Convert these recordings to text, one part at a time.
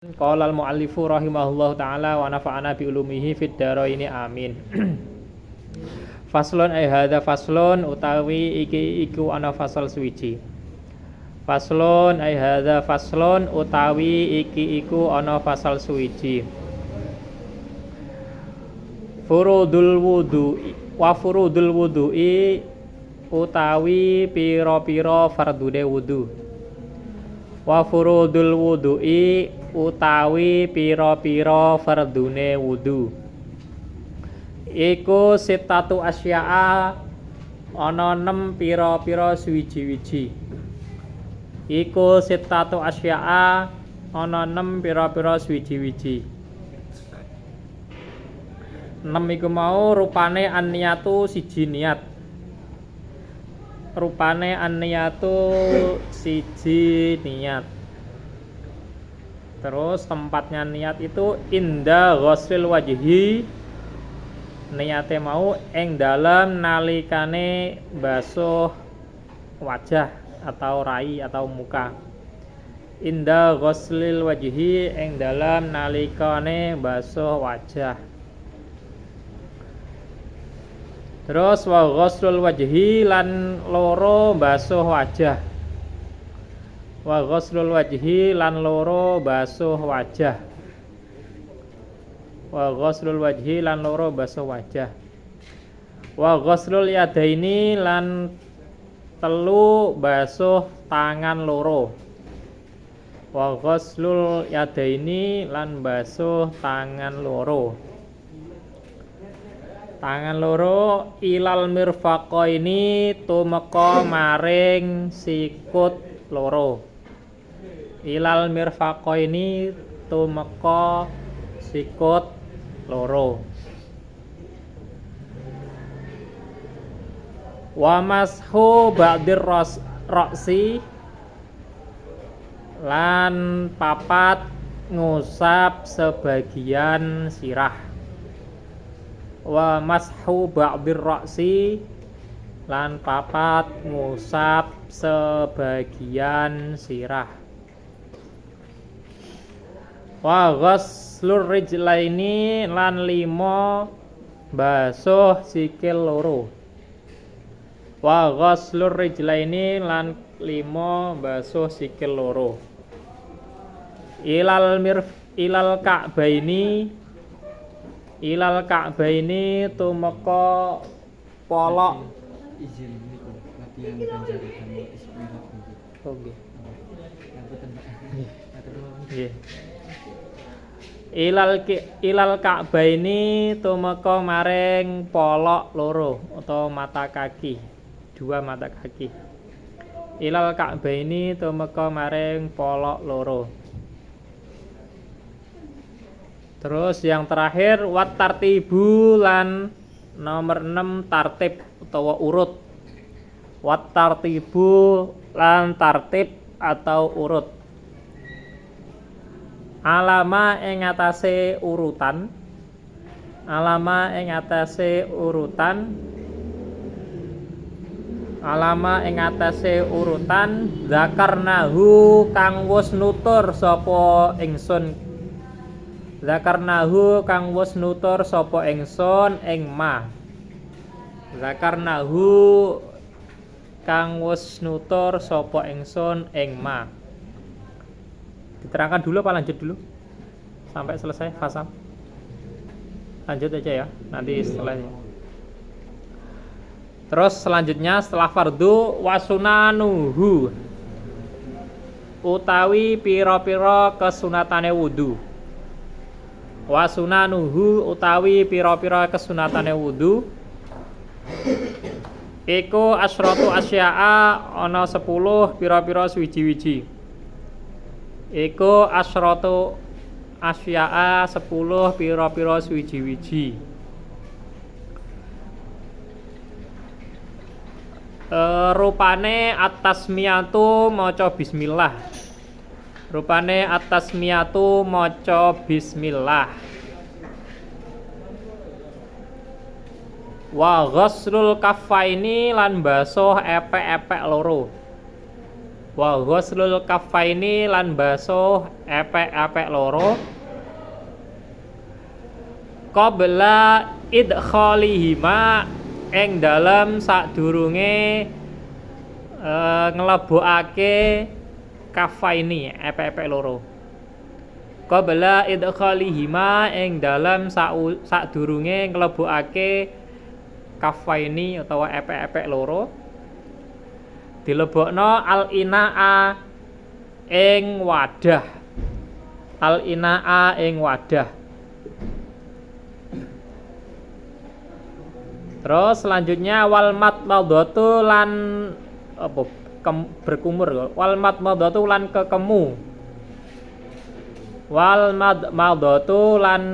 Qala al-muallifu rahimahullahu taala wa nafa'ana bi ulumihi fid dharaini amin. Faslun ay hadza faslun utawi iki iku ana fasal suwiji. Faslun ay hadza faslun utawi iki iku ana fasal suwiji. Furudul wudu wa furudul wudu'i utawi pira-pira fardune wudu. Wa furudul wudu'i utawi pira-pira fardune wudu iku sitatu asya'a ana 6 pira-pira suwiji-wiji iku sitatu asya'a ana 6 pira-pira suwiji-wiji 6 iku mau rupane an-niyatu siji niat rupane an-niyatu siji niat. Terus tempatnya niat itu inda ghuslil wajhi, niate mau ing dalem nalikane basuh wajah atau rai atau muka. Inda ghuslil wajhi ing dalem nalikane basuh wajah. Terus wa ghuslul wajhi lan loro basuh wajah. Wa ghuslul wajhi lan loro basuh wajah. Wa ghuslul wajhi lan loro basuh wajah. Wa ghuslul yadaini lan telu basuh tangan loro. Wa ghuslul yadaini lan basuh tangan loro. Tangan loro ilal mirfaqaini tumeka maring sikut loro. Ilal mirfaqaini tumeka sikut loro. Wa mashu ba'dir ra'si lan papat ngusap sebagian sirah. Wa mashu ba'dir ra'si lan papat ngusap sebagian sirah. Wa ghuslur rijlaini lan 5 basuh sikil loro. Wa ghuslur rijlaini lan 5 basuh sikil loro. Ilal ka'baini tumeka polok izin niku latihan pencari dan istirahat niku. Oh nggih. Nggih. Ilal ka'baini tumeka maring polok loro utawa mata kaki. 2 mata kaki. Ilal ka'baini tumeka maring polok loro. Terus yang terakhir wat tartibu lan nomor 6 tartib utawa urut. Wat tartibu lan tartib atau urut. Alama ing atase urutan. Alama ing atase urutan. Alama ing atase urutan zakarnahu kang wis nutur sapa ingsun. Zakarnahu kang wis nutur sapa ingsun ing ma. Zakarnahu kang wis nutur sapa ingsun ing ma. Diterangkan dulu apa lanjut dulu? Sampai selesai fasal. Lanjut aja ya, nanti setelahnya. Terus selanjutnya setelah fardu wasunanuhu utawi pira-pira kesunatane wudu. Wasunanuhu utawi pira-pira kesunatane wudu iku asyratu asya'a ana 10 pira-pira suwiji-wiji. Iku asyratu asya'a 10 pira-pira suwiji-wiji. Rupane at-tasmiyatu maca bismillah. Rupane at-tasmiyatu maca bismillah. Wa ghuslul kaffaini lan basuh epek-epek loro. Wa ghuslul kaffaini lan basuh epek-epek loro qabla idkhalihima ing dalem sadurunge nglebokake kaffaini epek-epek loro. Qabla idkhalihima ing dalem sadurunge nglebokake kaffaini utawa epek-epek loro dilebokno al-inaa ing wadah. Al-inaa ing wadah. Terus selanjutnya wal matmadhatu lan apa berkumur. Wal matmadhatu lan kekemu. Wal madmadhatu lan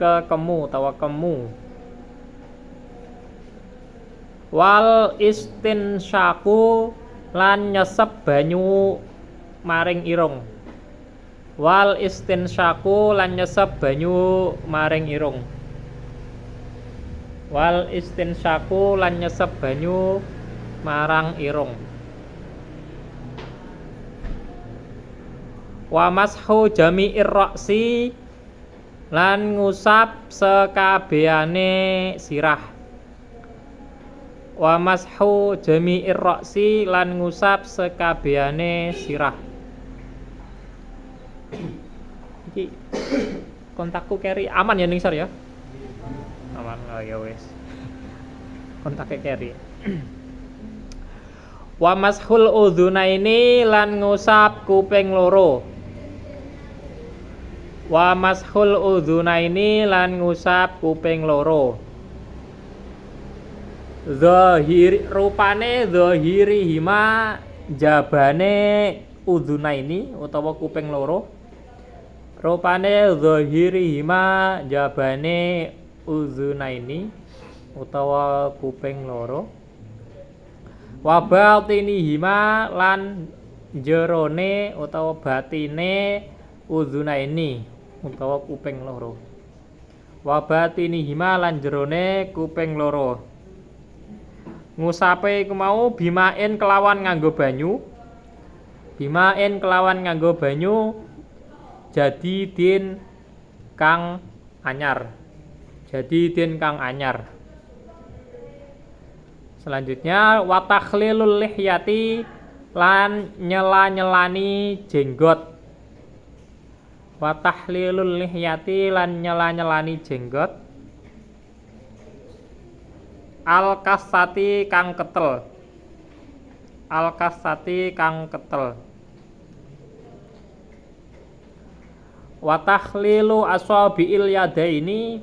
kekemu utawa kemu. Wal istinsyaku lan nyesep banyu maring irung. Wal istinsyaku lan nyesep banyu maring irung. Wal istinsyaku lan nyesep banyu marang irung. Wa mashu jami'ir ra'si lan ngusap sekabehane sirah. Wa mashu jami'ir ra'si lan ngusap sekabehane sirah. Iki kontakku carry aman ya ning Sar ya? Aman. Oh ya wis. Kontaknya carry. Wa mashul udzunaini lan ngusap kuping loro. Wa mashul udzunaini lan ngusap kuping loro. Zahir rupane zahirihima jabane udzunaini utawa kuping loro. Rupane zahirihima jabane udzunaini utawa kuping loro. Wa batinihima lan jerone utawa batine udzunaini utawa kuping loro. Wa batinihima lan jerone kuping loro. Ngusape iku mau bimain kelawan nganggo banyu. Bimain kelawan nganggo banyu jadi din kang anyar. Jadi din kang anyar. Selanjutnya wa takhlilul lihyati lan nyela-nyelani jenggot. Wa tahlilul lihyati lan nyela-nyelani jenggot. Al-kasati kang ketel. Al-kasati kang ketel. Wa takhlilu asabi'il yadaini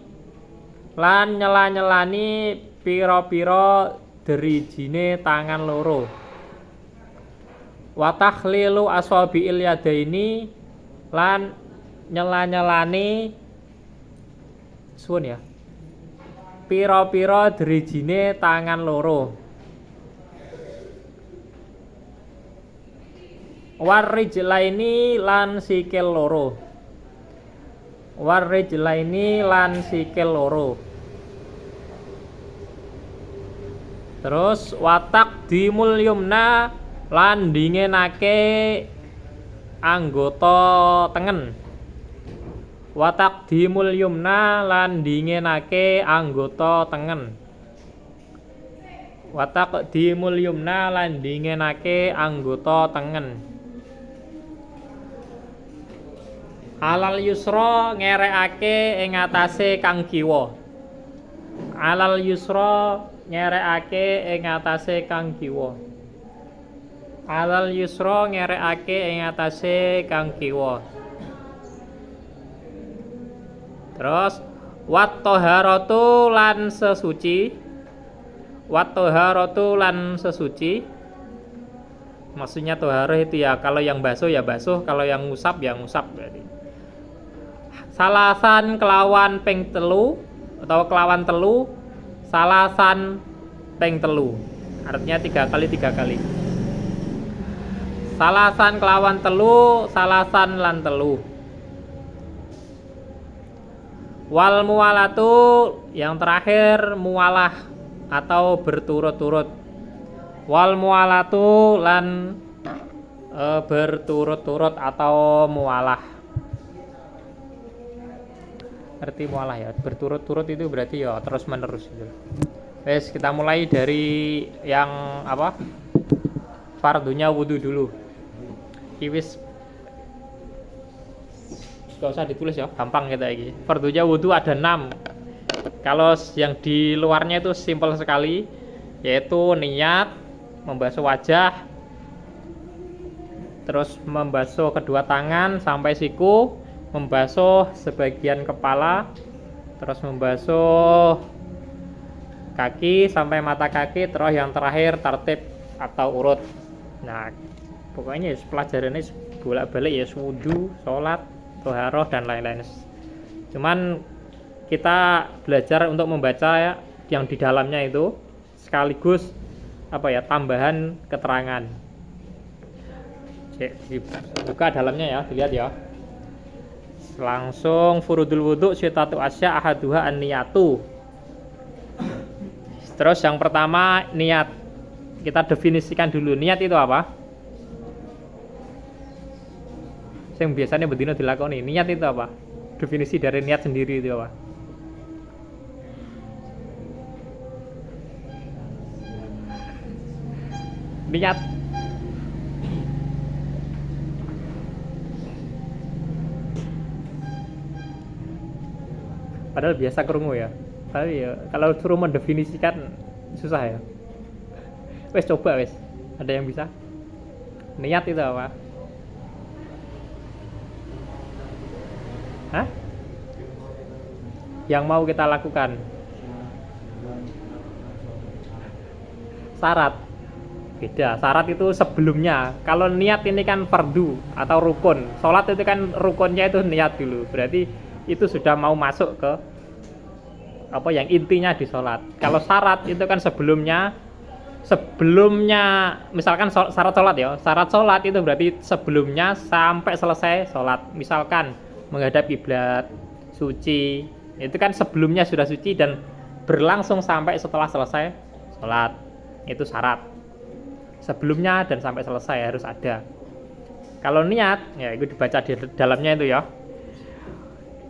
lan nyela-nyelani pira-pira derijine tangan loro. Wa takhlilu asabi'il yadaini lan nyela-nyelani suwun ya. Pira-pira derijine tangan loro. Warijlaini lan sikil loro. Warijlaini lan sikil loro. Terus watak dimul yumna lan dingenake anggota tengen. Watak dimul yumna lan dingenake anggota tengen. Watak dimul yumna lan dingenake anggota tengen. Alal yusra ngerekake ing atase kang kiwa. Alal yusra ngerekake ing atase kang kiwa. Alal yusra ngerekake ing atase kang kiwa. Terus wat taharatu lan sesuci. Wat taharatu lan sesuci. Maksudnya toharoh itu ya kalau yang basuh ya basuh, kalau yang ngusap ya ngusap berarti. Salasan kelawan ping telu atau kelawan telu. Salasan ping telu. Artinya 3 kali 3 kali. Salasan kelawan telu, salasan lan telu. Wal muwalatu yang terakhir muwalah atau berturut-turut. Wal muwalatu lan Berturut-turut atau mualah. Ngerti mualah ya? Berturut-turut itu berarti ya terus menerus gitu. Wes, kita mulai dari yang apa? Fardunya wudu dulu. Iwis gak usah ditulis ya, gampang kita ini. Fardunya wudu ada 6. Kalau yang di luarnya itu simpel sekali, yaitu niat, membasuh wajah, terus membasuh kedua tangan sampai siku, membasuh sebagian kepala, terus membasuh kaki sampai mata kaki, terus yang terakhir tertib atau urut. Nah, pokoknya pelajaran ini bolak-balik ya, wudu, sholat, toharoh dan lain-lain. Cuman kita belajar untuk membaca ya, yang di dalamnya itu sekaligus apa ya, tambahan keterangan. Buka dalamnya ya, dilihat ya. Langsung furudul wudu syitatu asya ahaduha an-niyatu. Terus yang pertama niat. Kita definisikan dulu, niat itu apa? Yang biasanya bedino dilakoni, niat itu apa? Definisi dari niat sendiri itu apa? Niat. Padahal biasa krungu ya. Tapi ya kalau suruh mendefinisikan susah ya. Wes coba wes. Ada yang bisa? Niat itu apa? Hah? Yang mau kita lakukan. Syarat. Beda, syarat itu sebelumnya. Kalau niat ini kan fardu atau rukun. Sholat itu kan rukunnya itu niat dulu. Berarti itu sudah mau masuk ke apa yang intinya di sholat. Kalau syarat itu kan sebelumnya misalkan syarat sholat ya. Syarat sholat itu berarti sebelumnya sampai selesai sholat. Misalkan menghadap kiblat, suci. Itu kan sebelumnya sudah suci dan berlangsung sampai setelah selesai sholat. Itu syarat. Sebelumnya dan sampai selesai harus ada. Kalau niat, ya itu dibaca di dalamnya itu ya.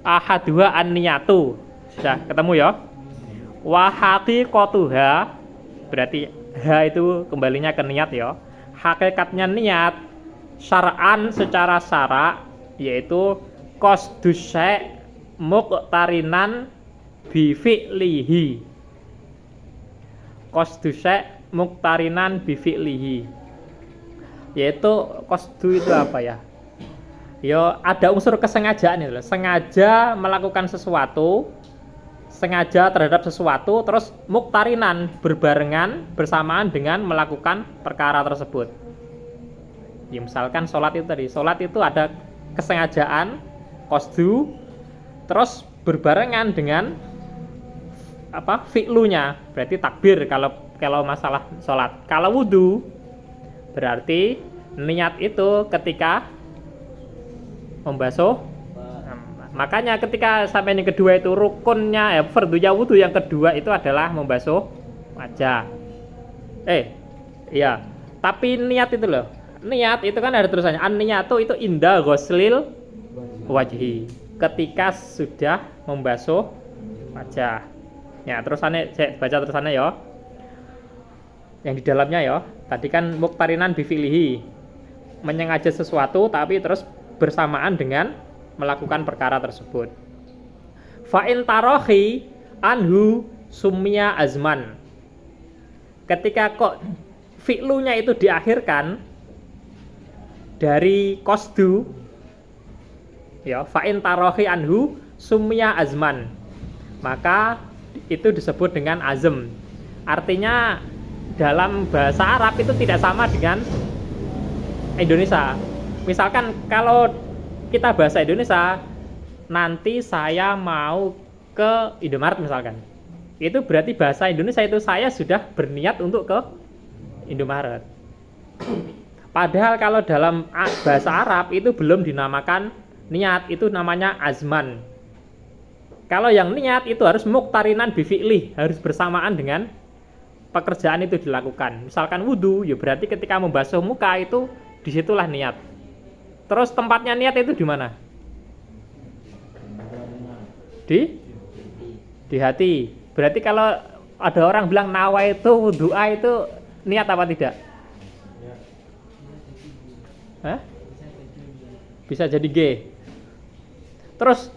Ahaduha an-niyatu. Sudah ketemu ya. Wa haqiqatuha, berarti ha itu kembalinya ke niat ya. Hakikatnya niat syar'an secara syara yaitu qasdus syai' muqtarinan bi fi'lihi. Qasdus syai' muqtarinan bi fi'lihi, yaitu qasdu itu apa ya? Ya ada unsur kesengajaan itu, sengaja melakukan sesuatu, sengaja terhadap sesuatu, terus muqtarinan berbarengan bersamaan dengan melakukan perkara tersebut. Ya misalkan sholat itu tadi, sholat itu ada kesengajaan, qasdu, terus berbarengan dengan apa? Fi'lunya, berarti takbir kalau masalah sholat. Kalau wudu berarti niat itu ketika membasuh. Makanya ketika sampai yang kedua itu rukunnya ya, fardunya wudu yang kedua itu adalah membasuh wajah. Iya. Tapi niat itu loh. Niat itu kan ada tulisannya an-niyatu itu inda ghuslil wajhi. Ketika sudah membasuh wajah. Ya, terusannya saya baca terusannya ya. Yang di dalamnya ya. Tadi kan muqtarinan bi fi'lihi. Menyengaja sesuatu tapi terus bersamaan dengan melakukan perkara tersebut. Fa in tarahi anhu summiya azman. Ketika kok fi'lunya itu diakhirkan dari qasdu ya, fa in tarahi anhu summiya azman. Maka itu disebut dengan azm. Artinya dalam bahasa Arab itu tidak sama dengan Indonesia. Misalkan kalau kita bahasa Indonesia, nanti saya mau ke Indomaret misalkan. Itu berarti bahasa Indonesia itu saya sudah berniat untuk ke Indomaret. Padahal kalau dalam bahasa Arab itu belum dinamakan niat, itu namanya azman. Kalau yang niat itu harus muqtarinan bi fi'lih, harus bersamaan dengan pekerjaan itu dilakukan. Misalkan wudu, ya berarti ketika membasuh muka itu disitulah niat. Terus tempatnya niat itu di mana? Di hati. Berarti kalau ada orang bilang nawa itu doa itu niat apa tidak? Hah? Bisa jadi G. Terus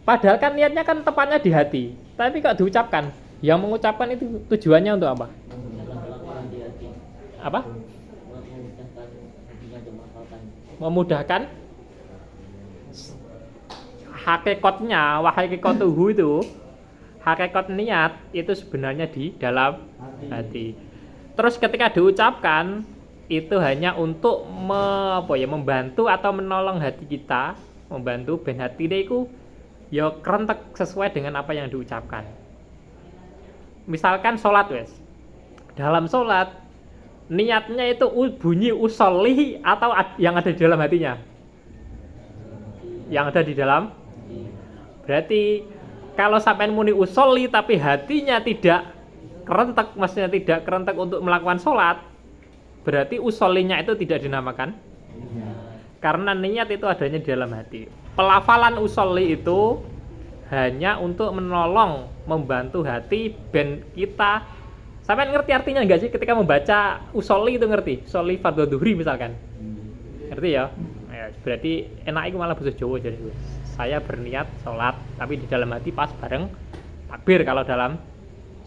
padahal kan niatnya kan tepatnya di hati, tapi kok diucapkan? Yang mengucapkan itu tujuannya untuk apa? Apa? Memudahkan. Hakikatnya, wahakikatuhu itu, hakikat niat itu sebenarnya di dalam hati. Terus ketika diucapkan itu hanya untuk membantu atau menolong hati kita, membantu ben hati itu ya kerentek sesuai dengan apa yang diucapkan. Misalkan sholat wes, dalam sholat niatnya itu bunyi usolli atau yang ada di dalam hatinya, yang ada di dalam. Berarti kalau sampai muni usolli tapi hatinya tidak kerentek, maksudnya tidak kerentek untuk melakukan sholat, berarti usollinya itu tidak dinamakan, karena niat itu adanya di dalam hati. Pelafalan usolli itu hanya untuk menolong, membantu hati ben kita. Sampai ngerti artinya enggak sih ketika membaca usolli itu ngerti? Usolli fardhu dhuhri misalkan. Ngerti ya? Berarti enak itu malah bahasa Jawa jadi. Saya berniat sholat, tapi di dalam hati pas bareng takbir kalau dalam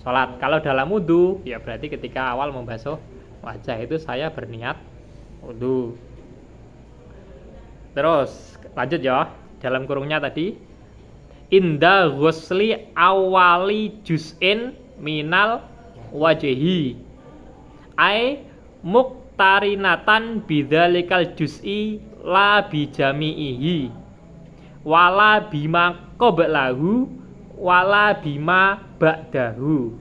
sholat. Kalau dalam wudu, ya berarti ketika awal membasuh wajah itu saya berniat wudu. Terus lanjut ya, dalam kurungnya tadi inda ghusli awali juz'in minal wajhi ai muktarinatan bidzalikal juz'i la bijami'ihi wala bima qablahu wala bima ba'dahu.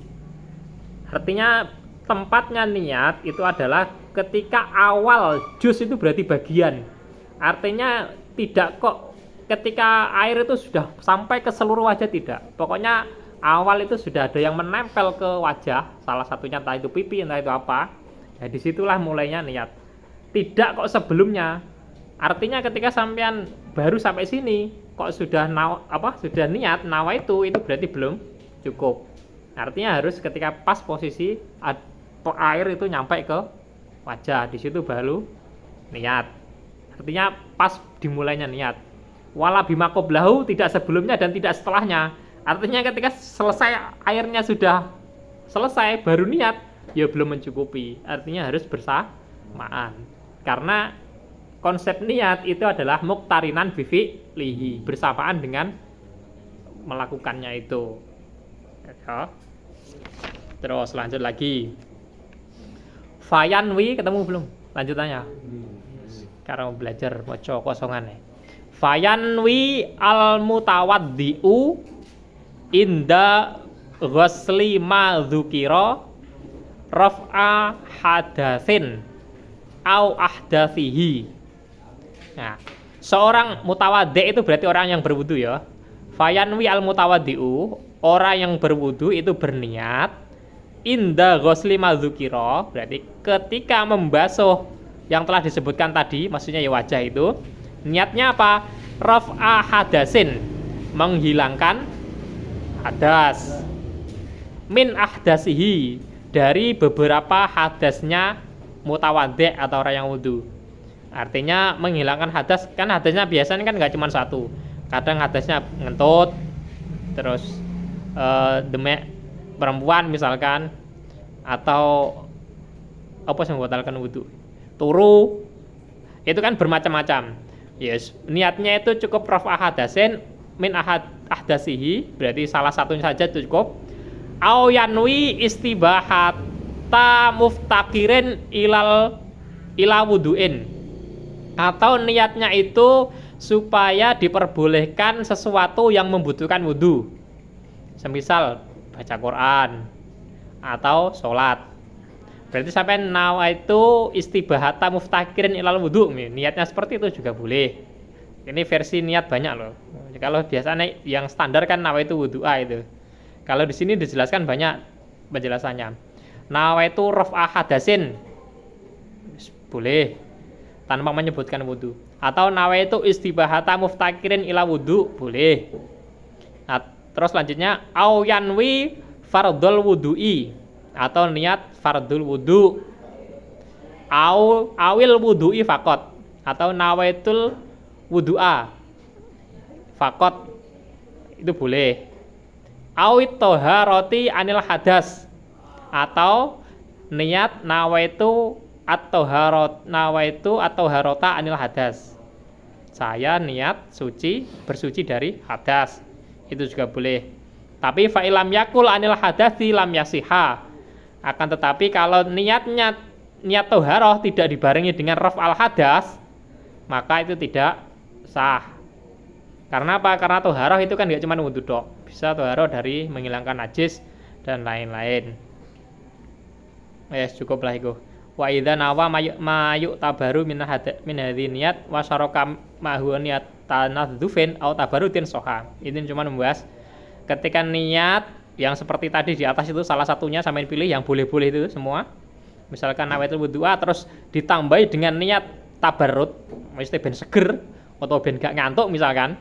Artinya tempatnya niat itu adalah ketika awal juz itu berarti bagian. Artinya tidak kok ketika air itu sudah sampai ke seluruh wajah, tidak. Pokoknya awal itu sudah ada yang menempel ke wajah, salah satunya entah itu pipi entah itu apa. Ya disitulah mulainya niat. Tidak kok sebelumnya. Artinya ketika sampean baru sampai sini kok sudah sudah niat nawa itu berarti belum cukup. Artinya harus ketika pas posisi air itu nyampe ke wajah, di situ baru niat. Artinya pas dimulainya niat. Wala bima qablahu, tidak sebelumnya dan tidak setelahnya. Artinya ketika selesai airnya sudah selesai baru niat, ya belum mencukupi. Artinya harus bersamaan. Karena konsep niat itu adalah muktarinan bifi'lihi, bersamaan dengan melakukannya itu. Ya. Terus lanjut lagi. Fayanwi ketemu belum? Lanjutannya. Karena belajar maca kosongan ya. Fayanwi al mutawaddi'u inda ghusli ma dzukira raf'a hadatsin au ahdathihi. Nah, seorang mutawaddi itu berarti orang yang berwudu ya. Fayanwi al mutawaddi'u, orang yang berwudu itu berniat inda ghusli ma dzukira, berarti ketika membasuh yang telah disebutkan tadi, maksudnya ya wajah itu, niatnya apa? Raf'a hadatsin, menghilangkan hadas. Min ahdasihi, dari beberapa hadasnya mutawaddi atau orang yang wudu. Artinya menghilangkan hadas, kan hadasnya biasanya kan nggak cuma satu. Kadang hadasnya ngentut, terus demek perempuan misalkan, atau apa yang membatalkan wudu, turu, itu kan bermacam-macam. Yes, niatnya itu cukup raf'a hadasin min ahdasihi, berarti salah satunya saja cukup. Au yanwi istibahata muftakirin ila wudu'in, atau niatnya itu supaya diperbolehkan sesuatu yang membutuhkan wudu, semisal baca Quran atau sholat. Berarti sampai nawa itu istibahata muftakirin ilal wudu, niatnya seperti itu juga boleh. Ini versi niat banyak loh. Kalau biasanya yang standar kan nawa itu wudu'a itu. Kalau di sini dijelaskan banyak penjelasannya. Nawa itu raf'a hadasin boleh. tanpa menyebutkan wudu. Atau nawaitu istibahata muftakirin ila wudu, boleh. Nah, terus selanjutnya au yanwi fardhul wudu'i, atau niat fardhul wudu. Awil wudu'i faqat, atau nawaitul wudu'a faqat, itu boleh. Awit toharoti anil hadas, atau niat nawaitu atau harota anil hadas, saya niat bersuci dari hadas, itu juga boleh. Tapi fa'ilam yakul anil hadasi lam yasiha, akan tetapi kalau niat toharoh tidak dibarengi dengan raf al hadas, maka itu tidak sah. Karena apa? Karena toharoh itu kan tidak cuma wudhu dok, bisa toharoh dari menghilangkan najis dan lain-lain. Cukuplah itu. Wa idza nawa mayuk tabaru min hadhi niat wa syaraka mahu niat tanadzufin au tabarutin soha. Ini cuma membahas ketika niat yang seperti tadi di atas itu salah satunya sampai pilih yang boleh-boleh itu semua. Misalkan nawaitul wudu'a terus ditambahi dengan niat tabarrut, mesti ben seger atau ben gak ngantuk misalkan.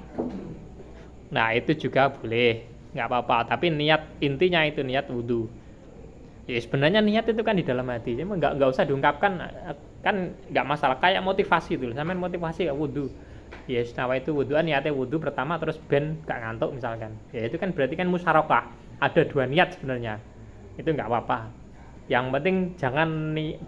Nah, itu juga boleh, nggak apa-apa. Tapi niat intinya itu niat wudu. Ya sebenarnya niat itu kan di dalam hati, cuma nggak usah diungkapkan, kan nggak masalah. Kayak motivasi itu, sampean motivasi ya wudu. Ya nawaitu wudu'an, niatnya wudu pertama terus ben gak ngantuk misalkan. Ya itu kan berarti kan musyarakah. Ada dua niat sebenarnya. Itu nggak apa-apa. Yang penting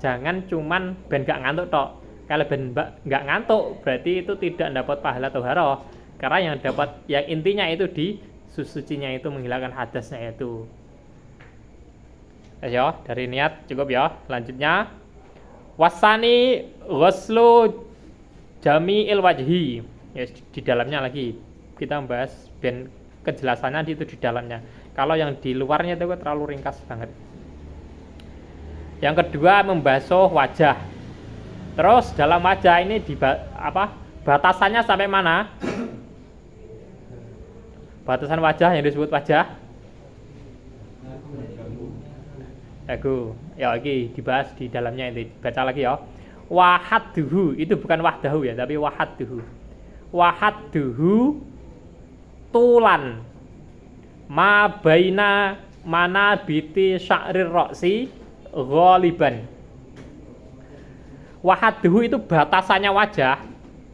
jangan cuman ben gak ngantuk tok. Kalau ben nggak ngantuk berarti itu tidak dapat pahala toharoh. Karena yang intinya itu di sucinya itu menghilangkan hadasnya itu. Ya, dari niat cukup ya. Selanjutnya wasani ghuslu jami'il wajhi. Ya, di dalamnya lagi kita membahas ben kejelasannya itu di dalamnya. Kalau yang di luarnya itu terlalu ringkas banget. Yang kedua membasuh wajah. Terus dalam wajah ini batasannya sampai mana? Batasan wajah yang disebut wajah. Ya lagi dibahas di dalamnya itu. Baca lagi ya. Wahadduhu itu bukan wahdahu ya, tapi wahadduhu. Wahadduhu tulan ma baina manabiti sya'rir ra'si ghaliban. Wahadduhu itu batasannya wajah,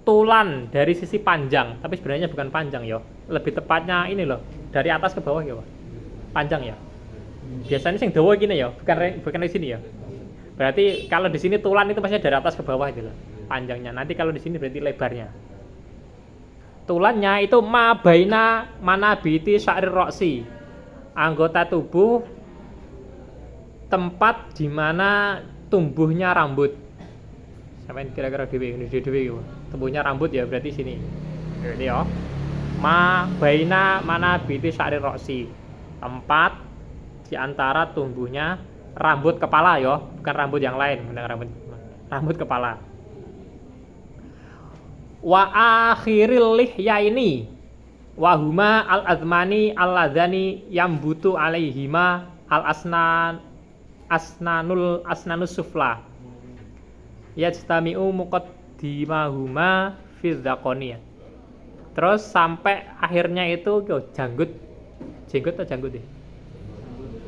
tulan dari sisi panjang, tapi sebenarnya bukan panjang ya. Lebih tepatnya ini loh, dari atas ke bawah ya, panjang ya. Biasanya sing dawa gini ya, bukan di sini ya. Berarti kalau di sini tulan itu pasti dari atas ke bawah gitu loh, panjangnya. Nanti kalau di sini berarti lebarnya. Tulannya itu ma baina manabiti sya'rir ra'si, anggota tubuh tempat di mana tumbuhnya rambut. Sampai kira-kira dewe tumbuhnya rambut ya, berarti sini. Berarti ya. Ma baina manabiti sya'rir ra'si, tempat di antara tumbuhnya rambut kepala ya, bukan rambut yang lain, rambut kepala. Wa akhiril lihyaini wa huma al azmani alladzani yambutu alaihima al asnanus sufla yajtami'u muqaddimahuma fi dzaqani. Terus sampai akhirnya itu janggut atau janggut ya?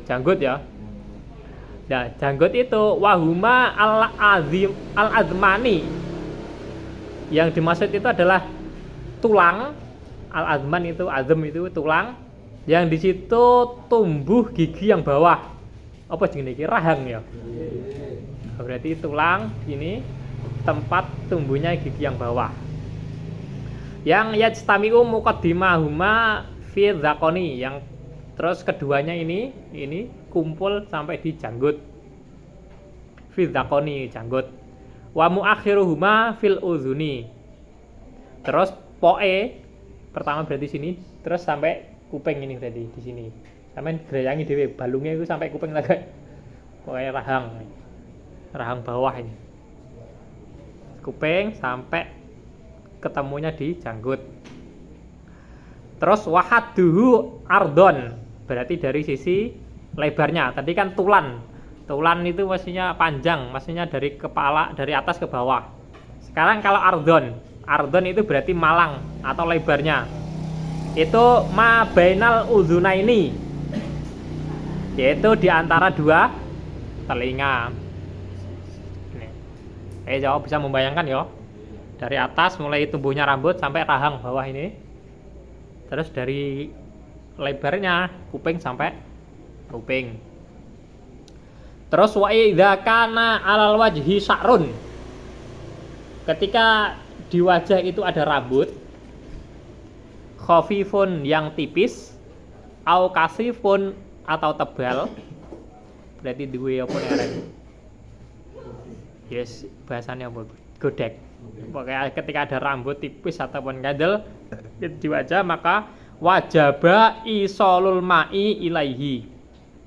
Janggut ya. Nah, janggut itu wahuma al-azmani. Yang dimaksud itu adalah tulang. Al-azman itu, azm itu tulang. Yang di situ tumbuh gigi yang bawah. Apa jenenge iki? Rahang ya. Berarti tulang ini tempat tumbuhnya gigi yang bawah. Yang yajtami'u muqaddimahuma fi dzaqani, yang terus keduanya ini kumpul sampai di janggut. Fi dzaqani, janggut. Wa muakhiruhuma fil uzuni. Terus poe pertama berarti sini, terus sampai kuping ini berarti di sini. Sampai gerayangi dhewe balungnya itu sampai kuping lagi. Pokoknya rahang bawah ini. Kuping sampai ketemunya di janggut. Terus wahadduhu ardon, berarti dari sisi lebarnya. Tadi kan tulan itu maksudnya panjang, maksudnya dari kepala, dari atas ke bawah. Sekarang kalau ardon itu berarti malang atau lebarnya. Itu ma bainal udzunaini, yaitu di antara dua telinga. Jawab bisa membayangkan ya. Dari atas mulai tumbuhnya rambut sampai rahang bawah ini. Terus dari lebarnya kuping sampai kuping. Terus wa idza kana 'alal wajhi sya'run. Ketika di wajah itu ada rambut, khafifun yang tipis, au kasifun atau tebal. Berarti duwe apa nek yes, bahasanya apa? Godek. Pokoknya ketika ada rambut tipis ataupun kandel di wajah, maka wajaba isolul ma'i ilaihi,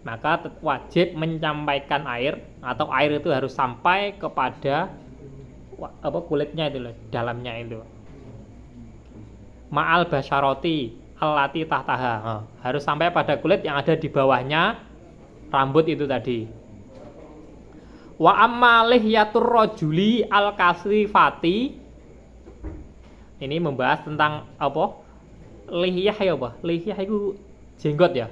maka wajib menyampaikan air, atau air itu harus sampai kepada apa kulitnya itu loh, dalamnya itu. Ma'al basyarati allati tahtaha, harus sampai pada kulit yang ada di bawahnya rambut itu tadi. Wa amma lihyatur rajuli al-kasifati, ini membahas tentang apa? Lihyah ya apa? Lihyah itu jenggot ya.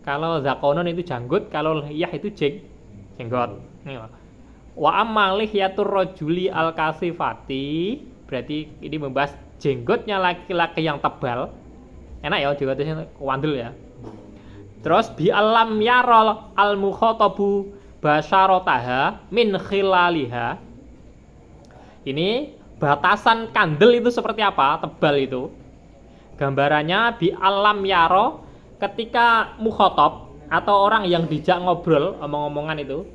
Kalau zakonon itu janggut, kalau lihyah itu jenggot. Ini wa amma lihyatur rajuli al-kasifati, berarti ini membahas jenggotnya laki-laki yang tebal. Enak ya jenggotnya wandel ya. Terus bi alam yarol al-mukhatabu basyarotaha min khilaliha. Ini batasan kandel itu seperti apa, tebal itu. Gambarannya bi alam yaro, ketika mukhatab atau orang yang dijak ngobrol, omong-omongan itu,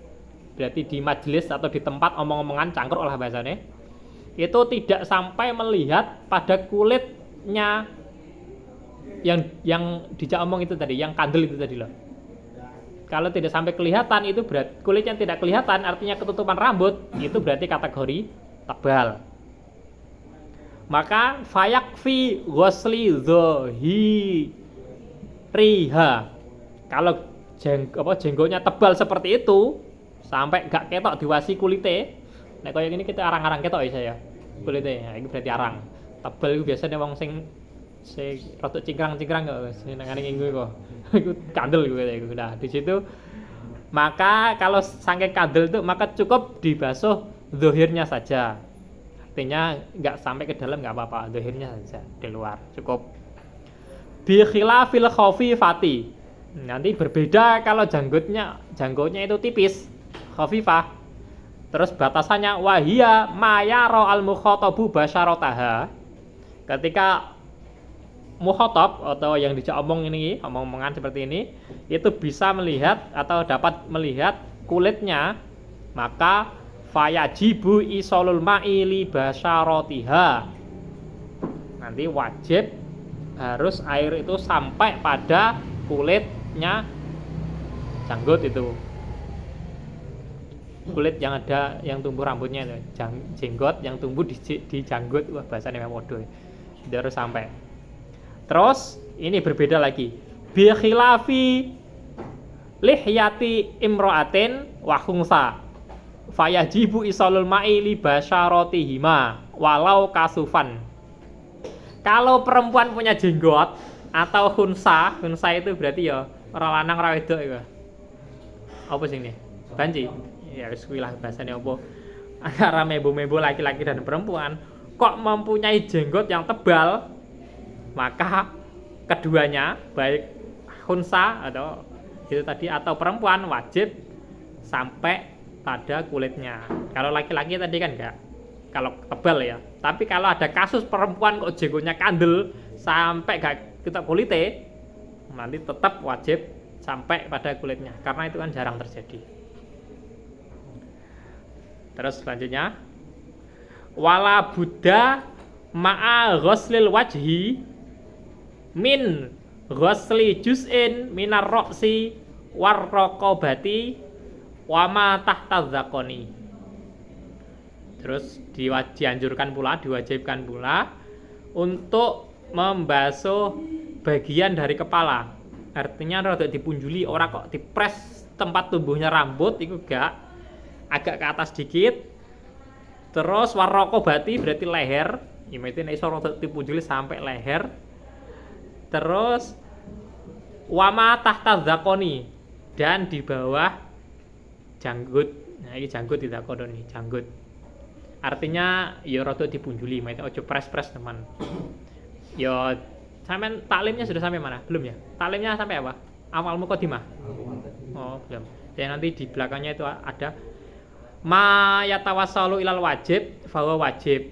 berarti di majelis atau di tempat omong-omongan, cangkruk lah bahasanya, itu tidak sampai melihat pada kulitnya yang dijak omong itu tadi, yang kandel itu tadi loh. Kalau tidak sampai kelihatan itu berarti kulitnya tidak kelihatan, artinya ketutupan rambut, itu berarti kategori tebal. Maka fayakfi ghusli dhahiriha. Kalau jenggotnya tebal seperti itu sampai gak ketok diwasi kulite. Nek kaya gini kita arang-arang ketok ya saya. Kulite, nah, itu berarti arang. Tebal itu biasanya wong sing rotok cingkrang-cingkrang kok senengane nginggu kok. Iku kandel gitu. Nah, di situ maka kalau saking kandel itu maka cukup dibasuh zahirnya saja. Artinya enggak sampai ke dalam enggak apa-apa, zahirnya saja di luar cukup. Bi khilafil khafifati. Nanti berbeda kalau janggutnya itu tipis, khafifah. Terus batasannya wahia mayaro al mukhatabu basyarataha. Ketika mukhatab atau yang dijak omong-omongan seperti ini itu bisa melihat atau dapat melihat kulitnya, maka fayajibu isolul ma'i li basyaratiha. Nanti wajib harus air itu sampai pada kulitnya janggut itu. Kulit yang ada yang tumbuh rambutnya itu, jenggot yang tumbuh di janggut, wah bahasanya memang bodoh. Itu harus sampai. Terus ini berbeda lagi. Bi khilafi lihyati imra'atin wa khunsa. Fayajibu isolul ma'i li basyaratihima walau kasufan. Kalau perempuan punya jenggot atau khunsa itu berarti ya orang lanang ra wedok ya. Apa sih ini? Banci. Ya wis kuwi lah bahasane apa. Antara mebo-mebo laki-laki dan perempuan kok mempunyai jenggot yang tebal, maka keduanya baik khunsa atau itu tadi atau perempuan wajib sampai pada kulitnya. Kalau laki-laki tadi kan enggak, kalau tebal ya. Tapi kalau ada kasus perempuan kok jenggotnya kandel sampai enggak ketok kulite, nanti tetap wajib sampai pada kulitnya karena itu kan jarang terjadi. Terus selanjutnya wala buddha ma'a ghuslil wajhi min ghusli juz'in minar ra'si war raqabati wa ma tahta dzaqani. Terus dianjurkan pula, diwajibkan pula untuk membasuh bagian dari kepala. Artinya rada dipunjuli, ora kok dipres tempat tumbuhnya rambut itu agak ke atas dikit. Terus waraqobati berarti leher. Ya mesti nek iso rada dipunjuli sampai leher. Terus wama tahta zakoni dan di bawah janggut. Nah, ini janggut ditakoni, janggut. Artinya ya rada dipunjuli, mesti ojo pres-pres teman. Ya sampean taklimnya sudah sampai mana? Belum ya? Taklimnya sampai apa? Awal mukadimah. Oh, belum. Dan nanti di belakangnya itu ada ma yatawassalu ilal wajib fahuwa wajib.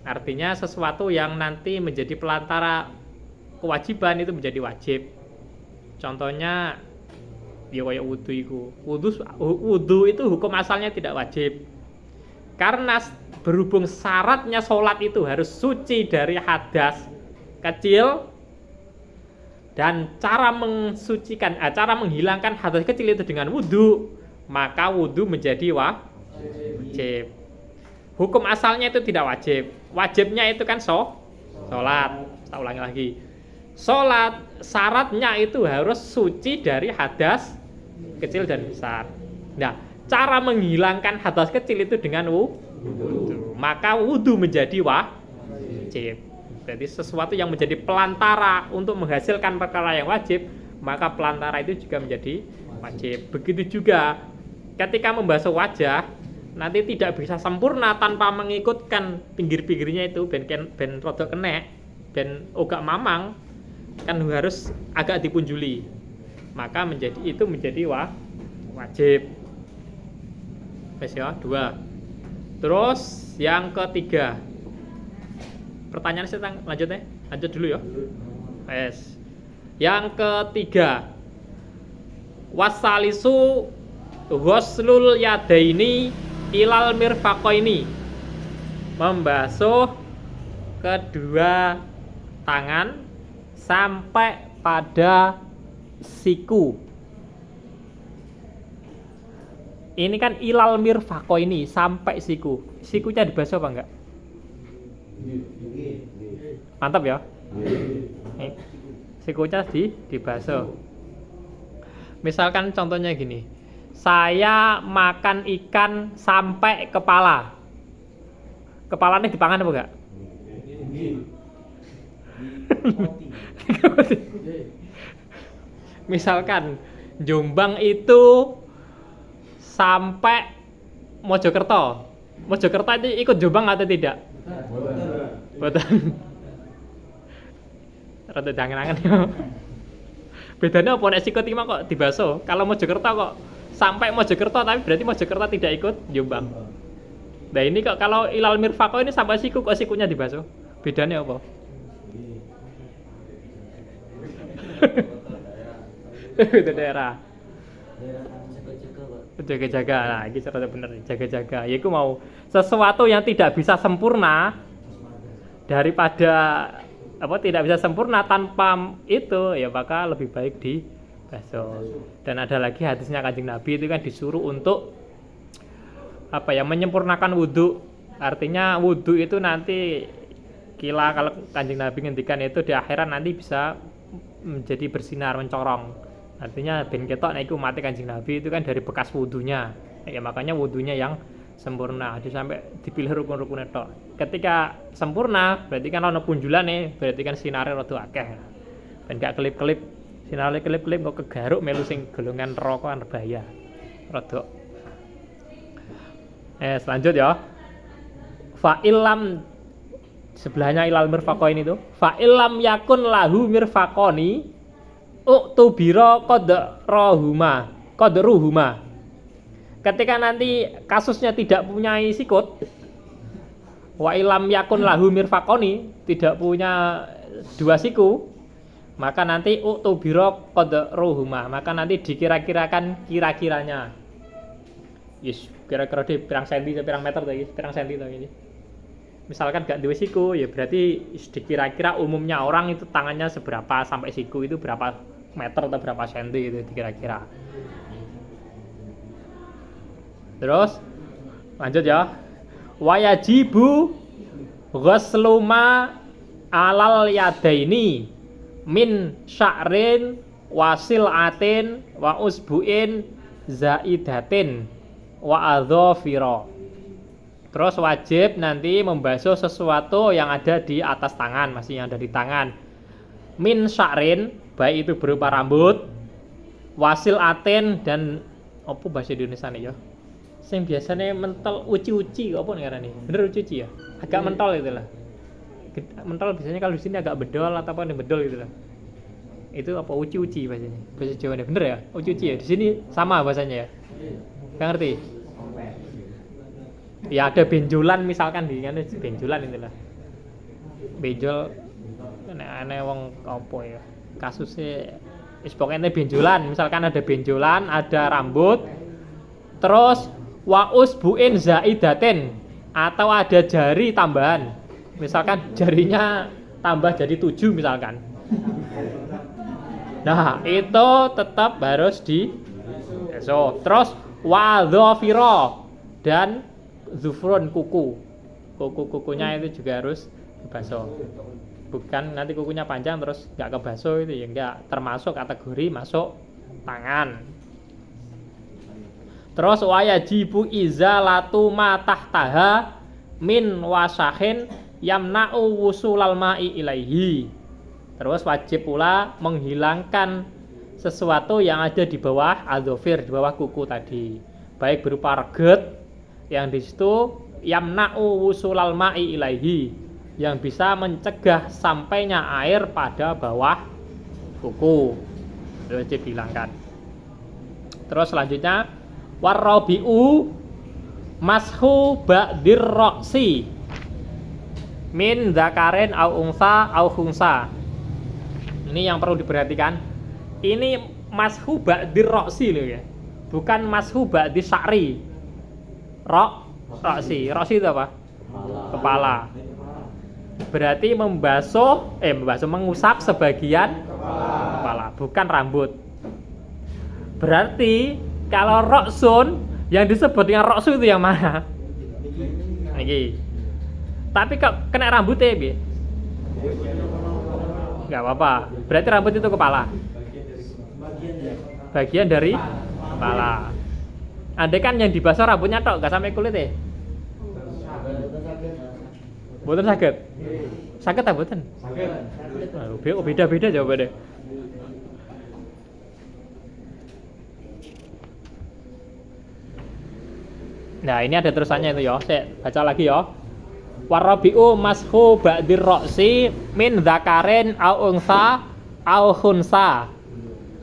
Artinya sesuatu yang nanti menjadi pelantara kewajiban itu menjadi wajib. Contohnya ya kayak wudu itu. Wudu itu hukum asalnya tidak wajib. Karena berhubung syaratnya sholat itu harus suci dari hadas kecil dan cara cara menghilangkan hadas kecil itu dengan wudu, maka wudu menjadi wajib. Hukum asalnya itu tidak wajib. Wajibnya itu kan sholat. Saya ulangi lagi. Sholat syaratnya itu harus suci dari hadas kecil dan besar. Nah, cara menghilangkan hadas kecil itu dengan wudu. Maka wudu menjadi wajib. Berarti sesuatu yang menjadi pelantara untuk menghasilkan perkara yang wajib, maka pelantara itu juga menjadi wajib. Begitu juga ketika membasuh wajah, nanti tidak bisa sempurna tanpa mengikutkan pinggir-pinggirnya itu ben rodok kenek, ben ogak mamang, kan harus agak dipunjuli. Maka menjadi wajib. Wes ya, 2. Terus yang ketiga. Pertanyaan saya lanjutnya. Lanjut dulu ya. Wes. Yang ketiga. Wasalisu ghuslul yadaini ilal mirfaqaini. Membasuh kedua tangan sampai pada siku. Ini kan ilal mirfaqo ini sampai siku. Sikunya dibasuh apa enggak? Mantap ya. Sikunya dibasuh. Misalkan contohnya gini. Saya makan ikan sampai kepala. Kepalanya dipangan apa enggak? Misalkan Jombang itu sampai Mojokerto. Mojokerto itu ikut Jombang atau tidak? Betul. Rada jangan-jangan ya. Bedanya apa nek sikut iki kok dibasuh? Kalau Mojokerto kok sampai Mojokerto tapi berarti Mojokerto tidak ikut Jombang. Nah ini kok kalau ilal mirfaqo ini sampai siku kok sikunya dibasuh? Bedanya apa? Itu daerah. Jaga-jaga, nah ini cerita bener, jaga-jaga. Yaitu mau sesuatu yang tidak bisa sempurna daripada tidak bisa sempurna tanpa itu, ya maka lebih baik dibasuh. Dan ada lagi hadisnya Kanjeng Nabi itu kan disuruh untuk menyempurnakan wudu. Artinya wudu itu nanti kalau Kanjeng Nabi ngendikan itu di akhirat nanti bisa menjadi bersinar, mencorong. Artinya ben ketok nek iku mati Kanjeng Nabi itu kan dari bekas wudunya. Ya makanya wudunya yang sempurna. Jadi sampai dipilih rukun-rukunnya tok. Ketika sempurna berarti kan ana punjulane, berarti kan sinare rada akeh. Ben gak kelip-kelip, sinare kelip-kelip kok kegaruk melu sing golongan neraka kan bahaya. Rada. Selanjut ya. Fa illam sebelahnya ilal mirfaqain itu. Fa illam yakun lahu mirfaqani uktubira qadruhuma. Ketika nanti kasusnya tidak punya sikut, wa ilam yakun lahu mirfaqoni, tidak punya dua siku, maka nanti uktubira qadruhuma, maka nanti dikira-kirakan kira-kiranya. Yes, kira-kira di pirang senti atau pirang meter tadi, pirang senti tadi ini. Misalkan gak duwe siku, ya berarti dikira-kira umumnya orang itu tangannya seberapa sampai siku itu berapa meter atau berapa senti itu dikira-kira. Terus lanjut ya. Wayajibu ghusluma alal yadaini min sya'rin wasil'atin wa usbu'in zaidatin wa adhafira. Terus wajib nanti membasuh sesuatu yang ada di atas tangan, masih yang ada di tangan. Min sya'rin, baik itu berupa rambut, wasil aten dan apa bahasa Indonesia nih ya? Sing biasanya mental uci-uci apa nih karena nih? Bener uci-uci ya? Agak mentol itu lah. Mentol biasanya kalau di sini agak bedol atau apa nih bedol gitu lah. Itu apa uci-uci bahasanya? Bahasa Jawa nih bener ya? Uci-uci ya? Di sini sama bahasanya ya? Gak ngerti? Ya ada benjolan misalkan di kan benjolan itulah. Benjol aneh-aneh wong apa ya? Kasusnya pokoknya benjolan, misalkan ada benjolan, ada rambut, terus waus buin zaidaten atau ada jari tambahan, misalkan jarinya tambah jadi 7 misalkan. Nah itu tetap harus di terus wadhafiro dan zufron kukunya itu juga harus dibasuh. Bukan nanti kukunya panjang terus nggak kebasuh itu ya enggak termasuk kategori masuk tangan. Terus wayajibu izalatu ma tahtaha min wasahin yamna'u wusulal ma'i ilaihi. Terus wajib pula menghilangkan sesuatu yang ada di bawah adzofir, di bawah kuku tadi, baik berupa reget yang di situ yamna'u wusulal ma'i ilaihi, yang bisa mencegah sampainya air pada bawah kuku, wajib dihilangkan. Terus selanjutnya warrabi'u mashu ba'dir roksi min zakarin au unsa au khunsa. Ini yang perlu diperhatikan. Ini mashu ba'dir roksi loh ya, bukan mashu ba'dir sya'ri. Roksi itu apa? Kepala. Berarti mengusap sebagian kepala, bukan rambut. Berarti kalau roksun yang disebut dengan roksu itu yang mana? Niki. Tapi kok kena rambutnya bi? Nggak apa-apa. Berarti rambut itu kepala. Bagian dari kepala. Andai kan yang dibasuh rambutnya tok, nggak sampai kulit ya? Boten sakit. Sakit tak boten? Sakit. Beda-beda jawabannya. Nah, ini ada terusannya itu ya. Saya baca lagi ya. Warabi'u mashu ba'dir roksi min dzakarin au unsa au khunsa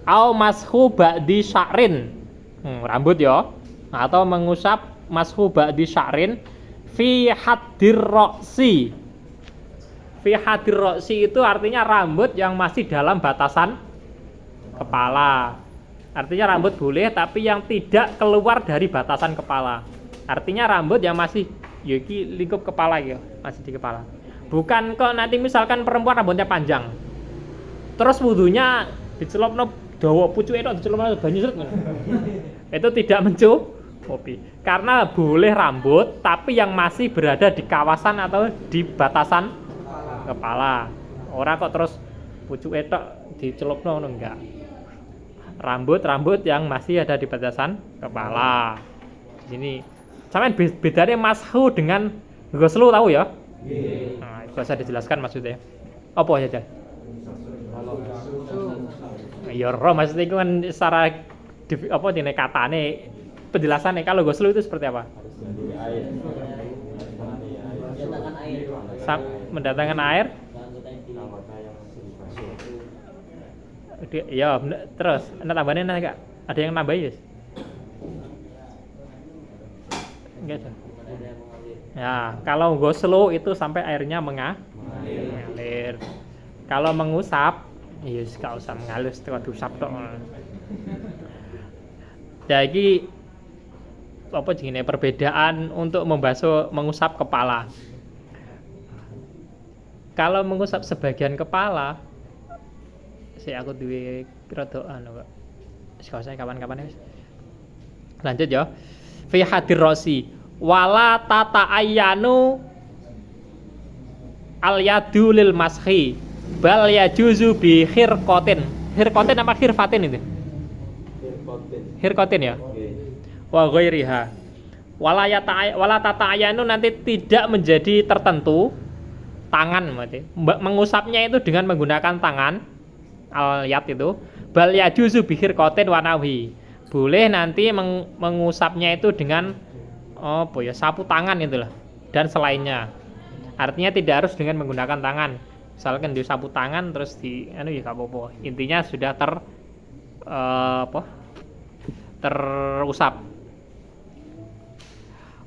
au mashu ba'di sya'rin. Rambut ya. Atau mengusap mashu ba'di sya'rin fi haddir roksi. Fi haddir roksi itu artinya rambut yang masih dalam batasan kepala. Artinya rambut boleh tapi yang tidak keluar dari batasan kepala. Artinya rambut yang masih yaki lingkup kepala ya, masih di kepala. Bukan kok nanti misalkan perempuan rambutnya panjang. Terus wudunya dicelupno dawa pucuke tok dicelupno banyu sret. Itu tidak mencukupi. Karena boleh rambut tapi yang masih berada di kawasan atau di batasan kepala. Ora kok terus pucuke tok dicelupno enggak. Rambut yang masih ada di batasan kepala. Di sini sampean bedanya mashu dengan ghuslu tahu ya? Nggih. Nah, itu bisa dijelaskan maksudnya. Apa aja? Ya roh maksudnya itu kan secara apa jenenge katane penjelasannya kalau ghuslu itu seperti apa? Mendatangkan air. Ya, terus ana tambahane enggak? Ada yang nambahin, Yes? Enggak ada. Ya, kalau ghuslu itu sampai airnya mengalir. Kalau mengusap, ya enggak usah mengalir, setelah diusap tok. Jadi apa jenenge perbedaan untuk mengusap kepala. Kalau mengusap sebagian kepala, aku duwe rada anu kok. Wis kapan-kapan wis. Lanjut ya. Fi hadir rosi wala tata ayanu al yadu lil mashi bal yajuzu bi khirqatin. Khirqatin apa khirfatin itu? Khirqatin ya. Wa ghairiha. Wala tata'ayanu nanti tidak menjadi tertentu tangan berarti. Mengusapnya itu dengan menggunakan tangan al-yad itu bal yajuzu bihir kotin wanawi. Boleh nanti mengusapnya itu dengan apa ya sapu tangan itulah dan selainnya. Artinya tidak harus dengan menggunakan tangan. Misalkan di sapu tangan terus di ya gak apa-apa. Intinya sudah terusap.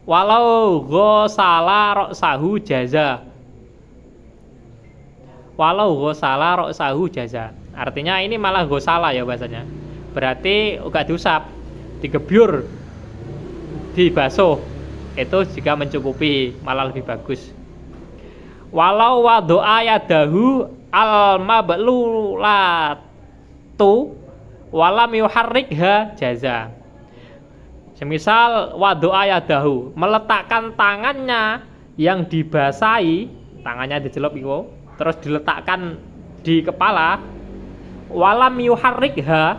Walau ghosala ra'sahu jaza. Walau ghosala ra'sahu jaza. Artinya ini malah ghosala ya bahasanya. Berarti gak diusap, digebyur, dibasuh. Itu juga mencukupi, malah lebih bagus. Walau wadu'a yadahu al-mablulatu walam yuharrikha jaza. Semisal wadu'a yadahu, meletakkan tangannya yang dibasahi, tangannya dicelup itu, terus diletakkan di kepala, walam yuharrikha,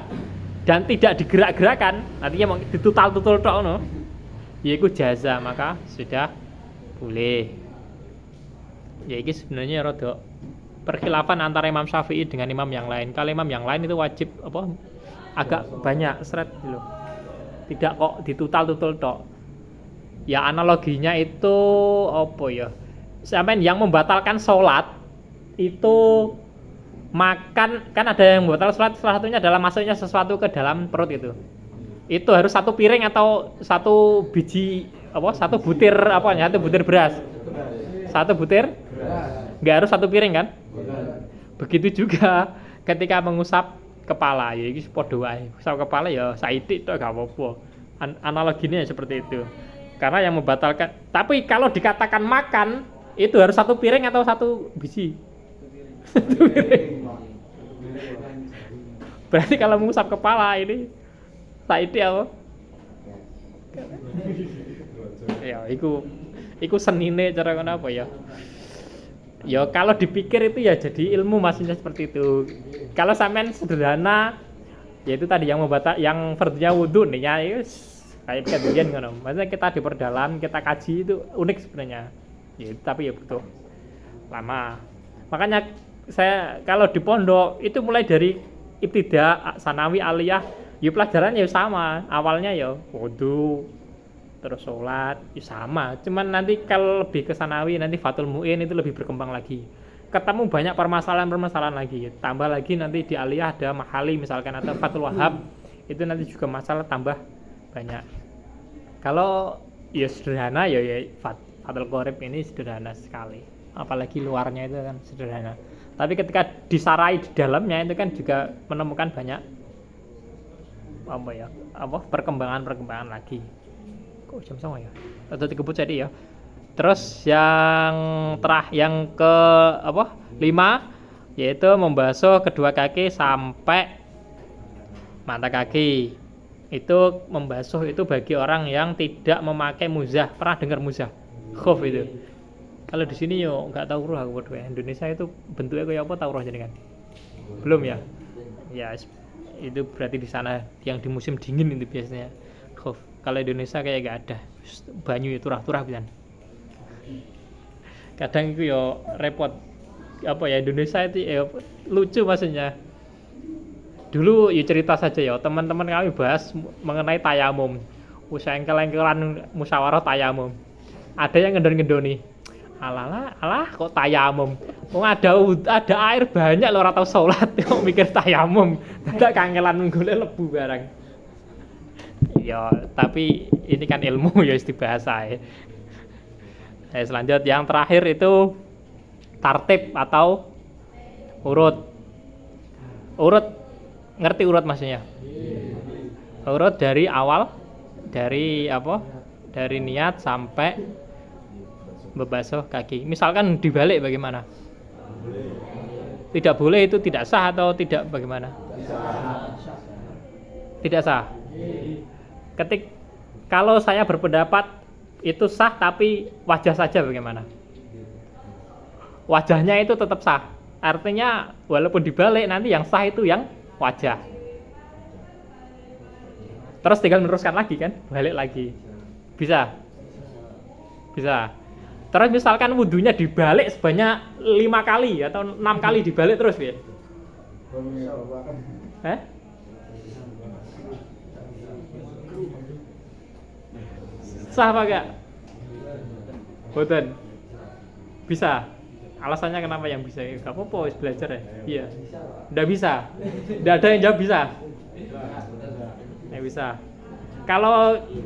dan tidak digerak-gerakan, artinya ditutal-tutul tok no, yaitu jaza, maka sudah boleh. Ya ini sebenarnya rada perkhilafan antara Imam Syafi'i dengan imam yang lain. Kalau imam yang lain itu wajib agak banyak seret gitu. Tidak kok ditutal-tutul tok. Ya analoginya itu apa ya? Sampai yang membatalkan sholat itu makan, kan ada yang membatalkan sholat, salah satunya adalah masuknya sesuatu ke dalam perut itu. Itu harus satu piring atau satu biji satu butir satu butir beras. Satu butir? Nggak harus satu piring kan? Begitu juga ketika mengusap kepala, ya ini padha wae. Usap kepala ya saitik tok gak apa-apa. Analoginya seperti itu. Karena yang membatalkan, tapi kalau dikatakan makan itu harus satu piring atau satu biji? Satu piring. Berarti kalau mengusap kepala ini saitik apa? Ya, iku senine cara ngono apa ya? Ya kalau dipikir itu ya jadi ilmu maksudnya seperti itu. Kalau sampean sederhana, yaitu tadi yang yang fardhunya wudu nih ya, kayak kejadian ngono. Maksudnya kita diperdalam, kita kaji itu unik sebenarnya. Ya, tapi ya butuh lama. Makanya saya kalau di pondok itu mulai dari ibtida, sanawi, aliyah, ya pelajarannya ya sama. Awalnya ya wudu, terus sholat, ya sama. Cuman nanti kalau lebih ke sanawi, nanti Fathul Mu'in itu lebih berkembang lagi. Ketemu banyak permasalahan lagi. Tambah lagi nanti di aliyah ada mahali misalkan atau Fathul Wahab, itu nanti juga masalah tambah banyak. Kalau ya sederhana ya Fathul Qorib ini sederhana sekali. Apalagi luarnya itu kan sederhana. Tapi ketika disarai di dalamnya itu kan juga menemukan banyak perkembangan lagi. Kok jam 9 ya? Atau 30 jadi ya. Terus yang ke 5 yaitu membasuh kedua kaki sampai mata kaki. Itu membasuh itu bagi orang yang tidak memakai muzah. Pernah dengar muzah? Khuf itu. Kalau di sini yo enggak tahu roh aku berdua. Indonesia itu bentuknya kayak apa tahu roh jadi kan? Belum ya? Ya itu berarti di sana yang di musim dingin itu biasanya khuf. Kalau Indonesia kayak gak ada, banyu itu turah-turah pisan. Kadang itu yo repot. Indonesia itu lucu maksudnya. Dulu ya cerita saja ya, teman-teman kami bahas mengenai tayamum. Usaha engkel-engkelan musyawarah tayamum. Ada yang ngendon-ngendoni. Alah kok tayamum. Wong ada air banyak lho ora tau salat kok mikir tayamum. Dadak kangelan golek lebu barang. Ya, tapi ini kan ilmu ya dibahas ae. Selanjutnya yang terakhir itu tartib atau urut. Urut, ngerti urut maksudnya? Urut dari awal, dari niat sampai membasuh kaki. Misalkan dibalik bagaimana? Tidak boleh, itu tidak sah atau tidak bagaimana? Tidak sah. Kalau saya berpendapat itu sah tapi wajah saja bagaimana? Wajahnya itu tetap sah. Artinya walaupun dibalik nanti yang sah itu yang wajah. Terus tinggal meneruskan lagi kan, balik lagi. Bisa. Bisa. Terus misalkan wudhunya dibalik sebanyak 5 kali atau 6 kali dibalik terus ya. Sah apa enggak? Boten. Bisa. Alasannya kenapa yang bisa? Enggak apa-apa, belajar ya. Iya. Enggak bisa. Enggak ada yang jawab bisa. Nggak bisa.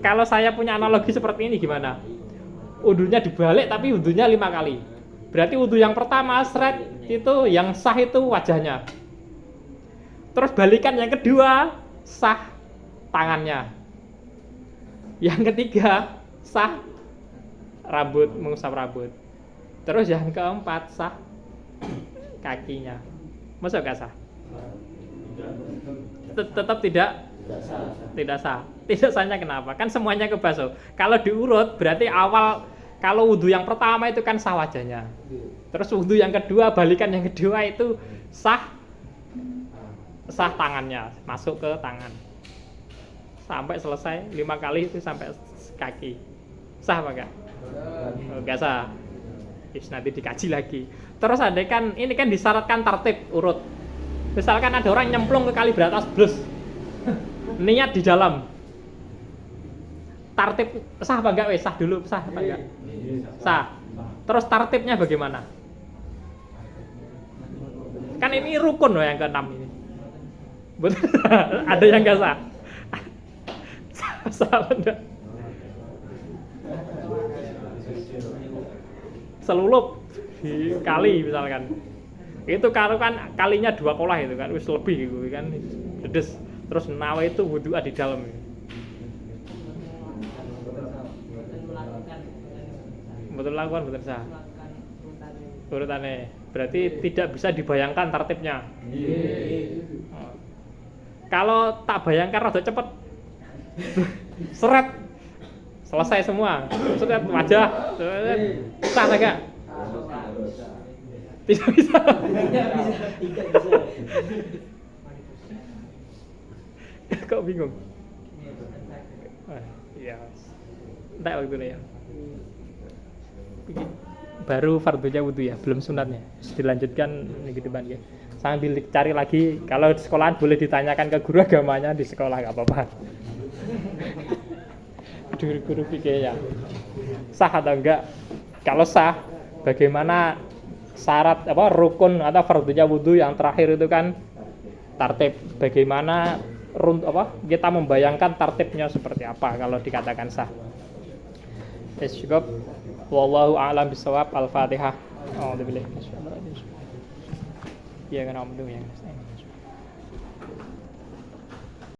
Kalau saya punya analogi seperti ini gimana? Wudhunya dibalik tapi wudhunya 5 kali. Berarti wudhu yang pertama seret itu yang sah itu wajahnya. Terus balikan yang kedua sah tangannya. Yang ketiga sah rambut, mengusap rambut. Terus yang keempat sah kakinya. Masa gak sah? Tetap tidak sah. Tidak sahnya kenapa? Kan semuanya kebasuh. Kalau diurut berarti awal kalau wudhu yang pertama itu kan sah wajahnya. Terus wudhu yang kedua, balikan yang kedua itu sah tangannya, masuk ke tangan. Sampai selesai 5 kali itu sampai kaki. Sah apa enggak? Enggak sah. Nanti dikaji lagi. Terus andaikan ini kan disyaratkan tertib urut. Misalkan ada orang nyemplung ke kali beratas blus. Niat di dalam. Tertib sah apa enggak? Sah dulu, sah apa enggak? Sah. Terus tertibnya bagaimana? Kan ini rukun loh yang ke-6 ini. Betul. Ada yang enggak sah? Sah apa enggak? Selulup di kali misalkan. Itu kalau kan kalinya 2 kolah itu kan wis lebih gitu kan. Dedes. Terus nawa itu wudhu di dalam. Betul lakukan betul sah. Urutannya berarti tidak bisa dibayangkan tertibnya. Kalau tak bayangkan rada cepet. Seret. Selesai semua. Seret wajah. Sah enggak? Tidak bisa. Tidak bisa. Kok bingung? Iya. Enggak waktu itu ya. Baru fardunya wudhu ya, belum sunatnya. Dilanjutkan gitu Bang ya. Sambil cari lagi, kalau di sekolahan boleh ditanyakan ke guru agamanya di sekolah enggak apa-apa. Guru fikih ya. Sah atau enggak? Kalau sah, bagaimana syarat rukun atau fardunya wudhu yang terakhir itu kan tartib. Bagaimana kita membayangkan tartibnya seperti apa kalau dikatakan sah. Cukup. Wallahu a'lam bishawab. Al-Fatihah. A'udzubillahi minasyaitonir rajim. Ya kan,